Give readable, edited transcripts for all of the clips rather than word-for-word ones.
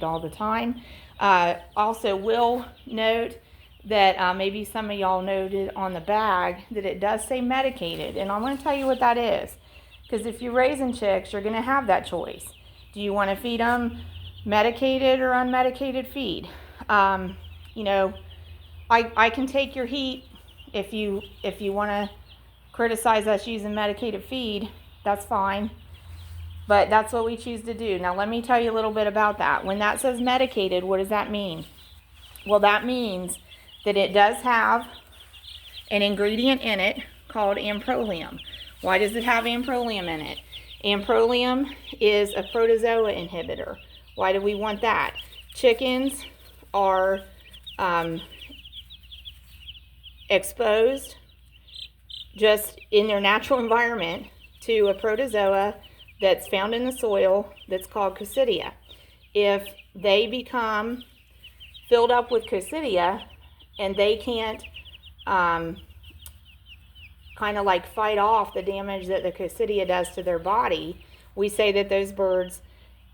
all the time. Also will note that maybe some of y'all noted on the bag that it does say medicated, and I'm going to tell you what that is, because if you're raising chicks, you're going to have that choice. Do you want to feed them medicated or unmedicated feed? You know, I can take your heat if you want to criticize us using medicated feed. That's fine. But that's what we choose to do. Now let me tell you a little bit about that. When that says medicated, what does that mean? Well, that means that it does have an ingredient in it called amprolium. Why does it have amprolium in it? Amprolium is a protozoa inhibitor. Why do we want that? Chickens are exposed just in their natural environment to a protozoa that's found in the soil that's called coccidia. If they become filled up with coccidia and they can't kind of like fight off the damage that the coccidia does to their body, we say that those birds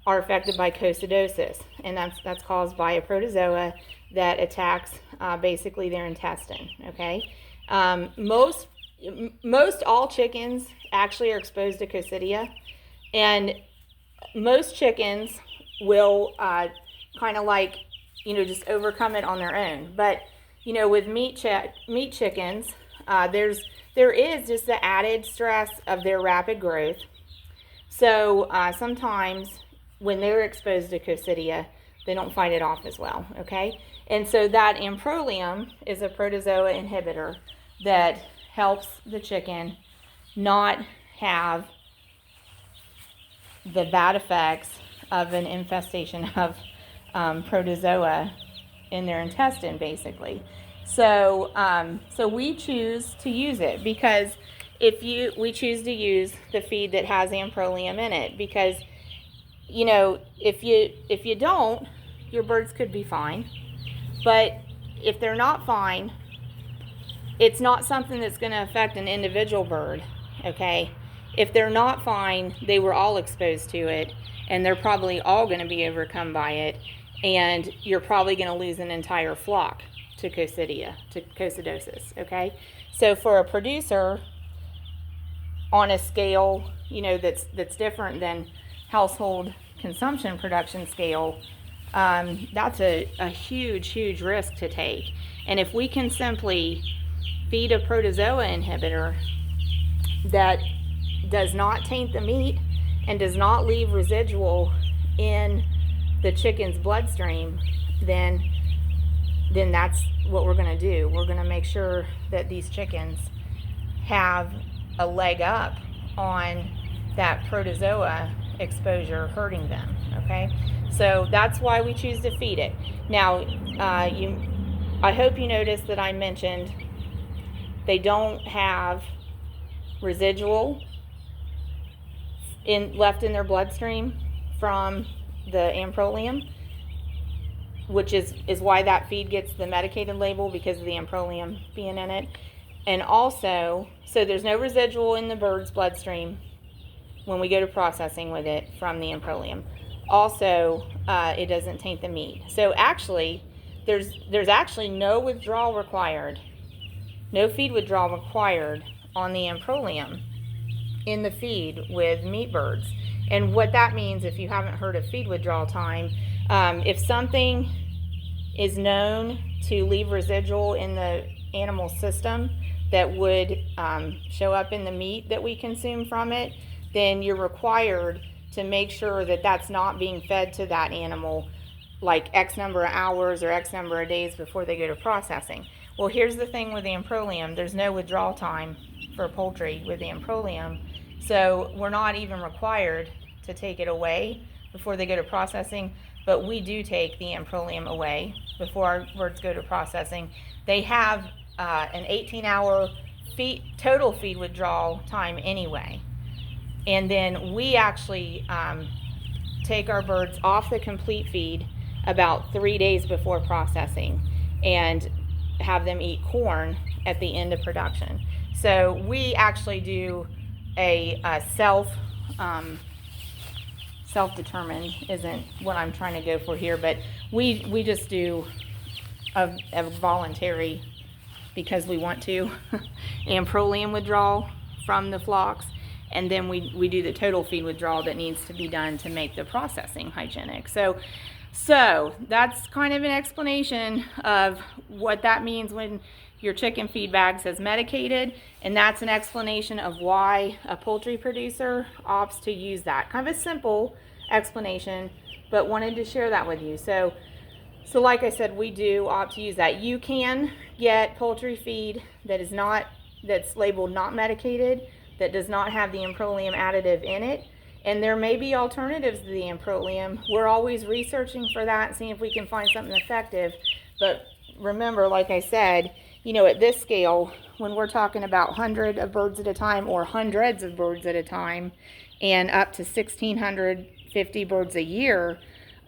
are affected by coccidosis, and that's caused by a protozoa that attacks basically their intestine. Okay, most all chickens actually are exposed to coccidia. And most chickens will kind of like, just overcome it on their own. But, with meat chickens, there is just the added stress of their rapid growth. So sometimes when they're exposed to coccidia, they don't fight it off as well, okay? And so that amprolium is a protozoa inhibitor that helps the chicken not have the bad effects of an infestation of protozoa in their intestine, basically. So we choose to use it because we choose to use the feed that has amprolium in it, because if you don't, your birds could be fine. But if they're not fine, it's not something that's going to affect an individual bird, okay? If they're not fine, they were all exposed to it, and they're probably all going to be overcome by it, and you're probably going to lose an entire flock to coccidosis, okay? So for a producer, on a scale, that's different than household consumption production scale, that's a huge risk to take. And if we can simply feed a protozoa inhibitor that does not taint the meat and does not leave residual in the chicken's bloodstream, then that's what we're going to do. We're going to make sure that these chickens have a leg up on that protozoa exposure hurting them, okay? So that's why we choose to feed it. Now, I hope you noticed that I mentioned they don't have residual left in their bloodstream from the amprolium, which is why that feed gets the medicated label, because of the amprolium being in it. And also, so there's no residual in the bird's bloodstream when we go to processing with it from the amprolium. Also, it doesn't taint the meat. So actually, there's actually no withdrawal required, no feed withdrawal required on the amprolium in the feed with meat birds. And what that means, if you haven't heard of feed withdrawal time, if something is known to leave residual in the animal system that would show up in the meat that we consume from it, then you're required to make sure that that's not being fed to that animal like X number of hours or X number of days before they go to processing. Well, here's the thing with the amprolium. There's no withdrawal time for poultry with the amprolium, so we're not even required to take it away before they go to processing, but we do take the amprolium away before our birds go to processing. They have an 18-hour total feed withdrawal time anyway, and then we actually take our birds off the complete feed about 3 days before processing and have them eat corn at the end of production. So we actually do a self-determined isn't what I'm trying to go for here, but we just do a voluntary, because we want to, amprolium withdrawal from the flocks, and then we do the total feed withdrawal that needs to be done to make the processing hygienic. So that's kind of an explanation of what that means when your chicken feed bag says medicated, and that's an explanation of why a poultry producer opts to use that. Kind of a simple explanation, but wanted to share that with you. So like I said, we do opt to use that. You can get poultry feed that's labeled not medicated, that does not have the amprolium additive in it. And there may be alternatives to the amprolium. We're always researching for that, seeing if we can find something effective. But remember, like I said, at this scale, when we're talking about 100 of birds at a time or hundreds of birds at a time and up to 1,650 birds a year,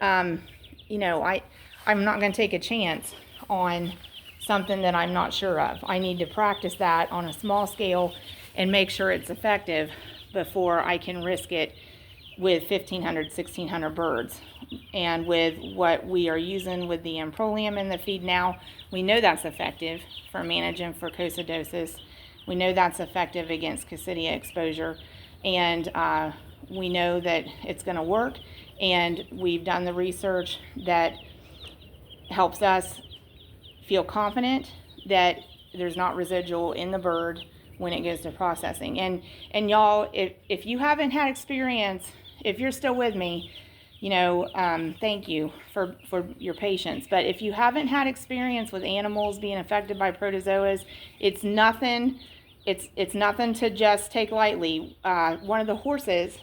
I'm not going to take a chance on something that I'm not sure of. I need to practice that on a small scale and make sure it's effective before I can risk it with 1,500, 1,600 birds. And with what we are using with the amprolium in the feed now, we know that's effective for managing for coccidiosis. We know that's effective against coccidia exposure, and we know that it's going to work. And we've done the research that helps us feel confident that there's not residual in the bird when it goes to processing. And y'all, if you haven't had experience, if you're still with me, thank you for your patience. But if you haven't had experience with animals being affected by protozoas, it's nothing to just take lightly. One of the horses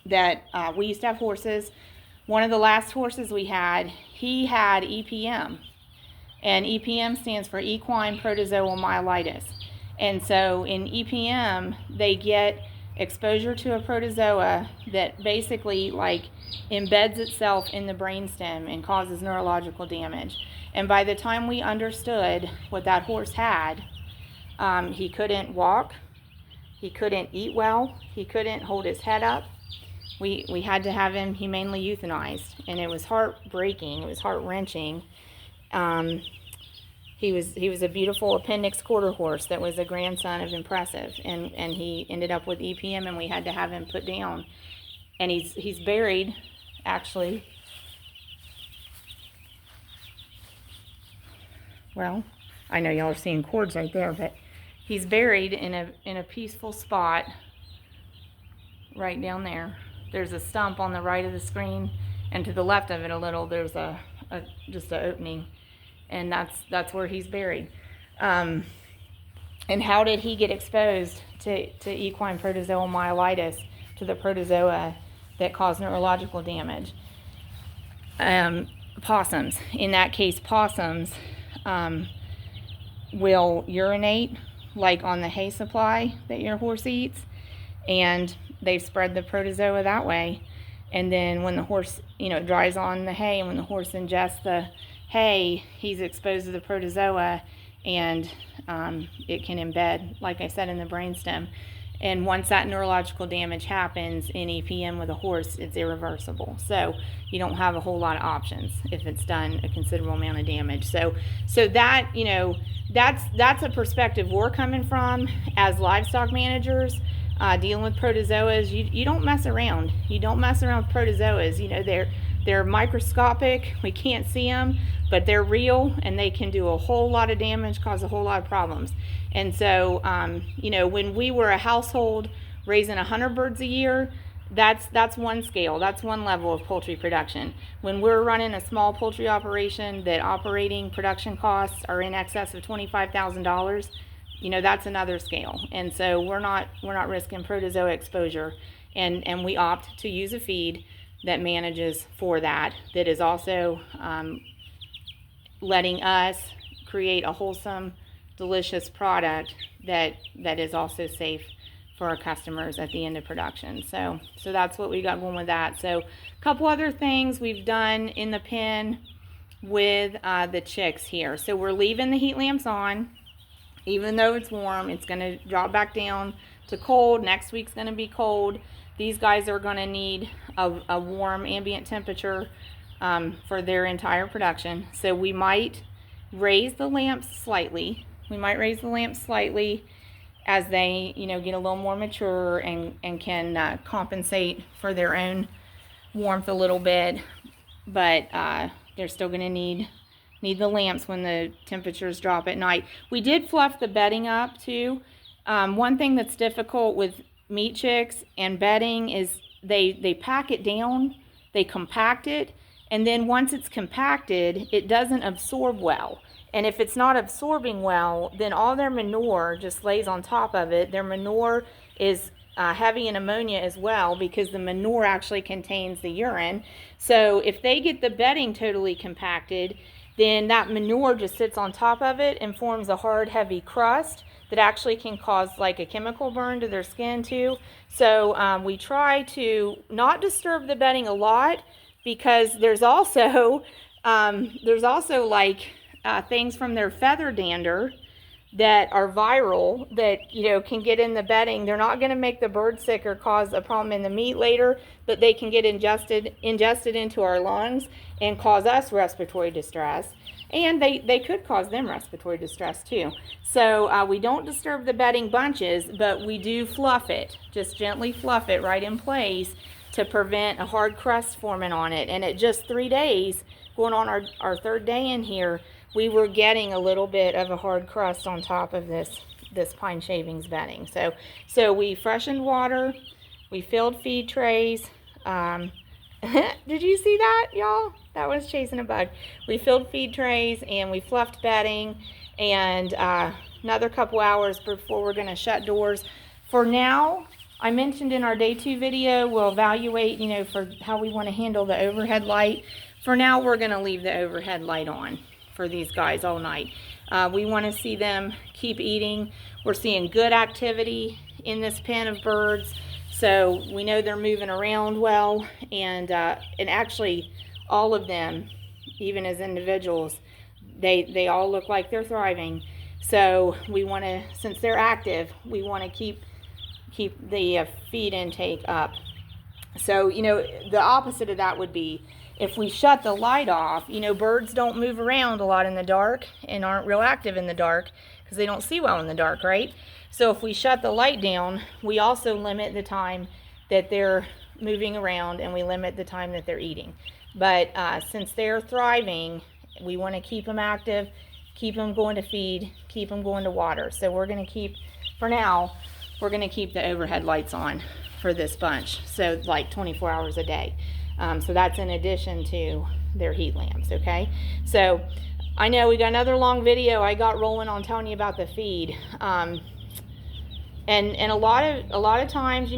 that we used to have horses. One of the last horses we had, he had EPM, and EPM stands for equine protozoal myelitis. And so in EPM, they get exposure to a protozoa that basically embeds itself in the brainstem and causes neurological damage. And by the time we understood what that horse had, he couldn't walk, he couldn't eat well, he couldn't hold his head up. We had to have him humanely euthanized, and it was heartbreaking. It was heart-wrenching. He was a beautiful appendix quarter horse that was a grandson of Impressive, and he ended up with EPM, and we had to have him put down. And he's buried, actually. Well, I know y'all are seeing cords right there, but he's buried in a peaceful spot right down there. There's a stump on the right of the screen, and to the left of it a little, there's just an opening, and that's where he's buried. And how did he get exposed to equine protozoal myelitis, to the protozoa that caused neurological damage? Possums. In that case, possums will urinate on the hay supply that your horse eats, and they spread the protozoa that way. And then when the horse, dries on the hay, and when the horse ingests the hay, he's exposed to the protozoa, and it can embed, like I said, in the brainstem. And once that neurological damage happens in EPM with a horse, it's irreversible. So you don't have a whole lot of options if it's done a considerable amount of damage. So that, that's a perspective we're coming from as livestock managers. Dealing with protozoas, you don't mess around. You don't mess around with protozoas. They're microscopic. We can't see them, but they're real, and they can do a whole lot of damage, cause a whole lot of problems. And so, when we were a household raising 100 birds a year, that's one scale. That's one level of poultry production. When we're running a small poultry operation that operating production costs are in excess of $25,000, that's another scale. And so we're not risking protozoa exposure, and we opt to use a feed that manages for that is also letting us create a wholesome, delicious product that is also safe for our customers at the end of production. So that's what we got going with that. So a couple other things we've done in the pen with the chicks here. So we're leaving the heat lamps on. Even though it's warm, it's going to drop back down to cold. Next week's going to be cold. these guys are going to need a warm ambient temperature for their entire production. So we might raise the lamps slightly. As they, get a little more mature and can compensate for their own warmth a little bit. But they're still going to need the lamps when the temperatures drop at night. We did fluff the bedding up too. One thing that's difficult with meat chicks and bedding is they pack it down, they compact it, and then once it's compacted, it doesn't absorb well. And if it's not absorbing well, then all their manure just lays on top of it. Their manure is heavy in ammonia as well, because the manure actually contains the urine. So if they get the bedding totally compacted, then that manure just sits on top of it and forms a hard, heavy crust that actually can cause like a chemical burn to their skin too. So we try to not disturb the bedding a lot, because there's also like things from their feather dander that are viral that can get in the bedding. They're not going to make the bird sick or cause a problem in the meat later, but they can get ingested into our lungs and cause us respiratory distress, and they could cause them respiratory distress too. So we don't disturb the bedding bunches, but we do fluff it, just gently fluff it right in place to prevent a hard crust forming on it. And at just 3 days, going on our third day in here, we were getting a little bit of a hard crust on top of this pine shavings bedding. So we freshened water, we filled feed trays. Did you see that, y'all? That was chasing a bug. We filled feed trays and we fluffed bedding, and another couple hours before we're going to shut doors. For now, I mentioned in our day 2 video, we'll evaluate, for how we want to handle the overhead light. For now, we're going to leave the overhead light on for these guys all night. We want to see them keep eating. We're seeing good activity in this pen of birds, so we know they're moving around well, and actually all of them, even as individuals, they all look like they're thriving. So we want to, since they're active, we want to keep the feed intake up. So the opposite of that would be if we shut the light off. Birds don't move around a lot in the dark and aren't real active in the dark because they don't see well in the dark, right? So if we shut the light down, we also limit the time that they're moving around, and we limit the time that they're eating. But since they're thriving, we want to keep them active, keep them going to feed, keep them going to water. So we're going to keep, for now, we're going to keep the overhead lights on for this bunch, so like 24 hours a day. So that's in addition to their heat lamps, okay? So I know we got another long video I got rolling on telling you about the feed. And a lot of times,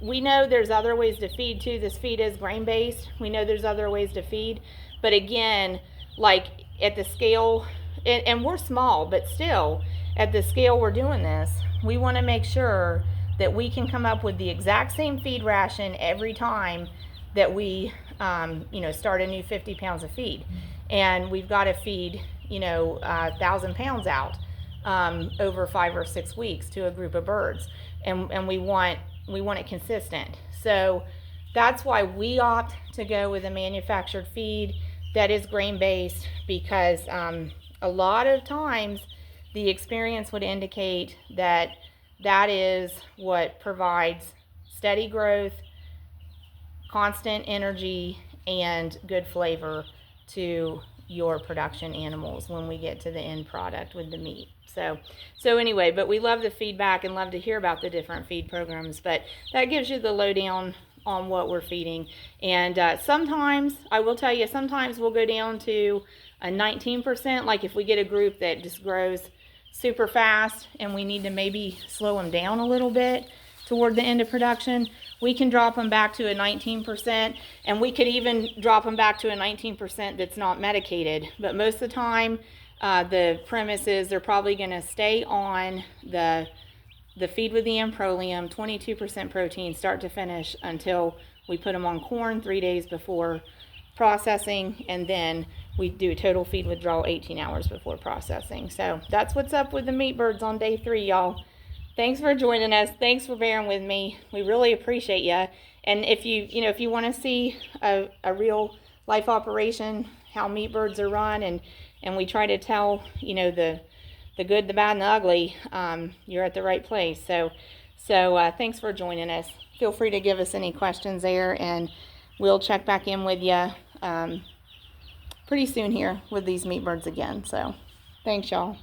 we know there's other ways to feed too. This feed is grain-based. We know there's other ways to feed. But again, like at the scale, and we're small, but still, at the scale we're doing this, we want to make sure that we can come up with the exact same feed ration every time that we start a new 50 pounds of feed. And we've got to feed 1,000 pounds out over 5 or 6 weeks to a group of birds, and we want it consistent. So that's why we opt to go with a manufactured feed that is grain-based, because a lot of times the experience would indicate that is what provides steady growth, constant energy, and good flavor to your production animals when we get to the end product with the meat. So anyway, but we love the feedback and love to hear about the different feed programs, but that gives you the lowdown on what we're feeding. And sometimes, I will tell you, sometimes we'll go down to a 19%, like if we get a group that just grows super fast and we need to maybe slow them down a little bit toward the end of production, we can drop them back to a 19%, and we could even drop them back to a 19% that's not medicated. But most of the time, the premise is they're probably going to stay on the feed with the Amprolium, 22% protein, start to finish, until we put them on corn 3 days before processing, and then we do total feed withdrawal 18 hours before processing. So that's what's up with the meat birds on day 3, y'all. Thanks for joining us. Thanks for bearing with me. We really appreciate you. And if you want to see a real life operation, how meat birds are run, and we try to tell, the good, the bad, and the ugly, you're at the right place. So thanks for joining us. Feel free to give us any questions there, and we'll check back in with you pretty soon here with these meat birds again. So thanks, y'all.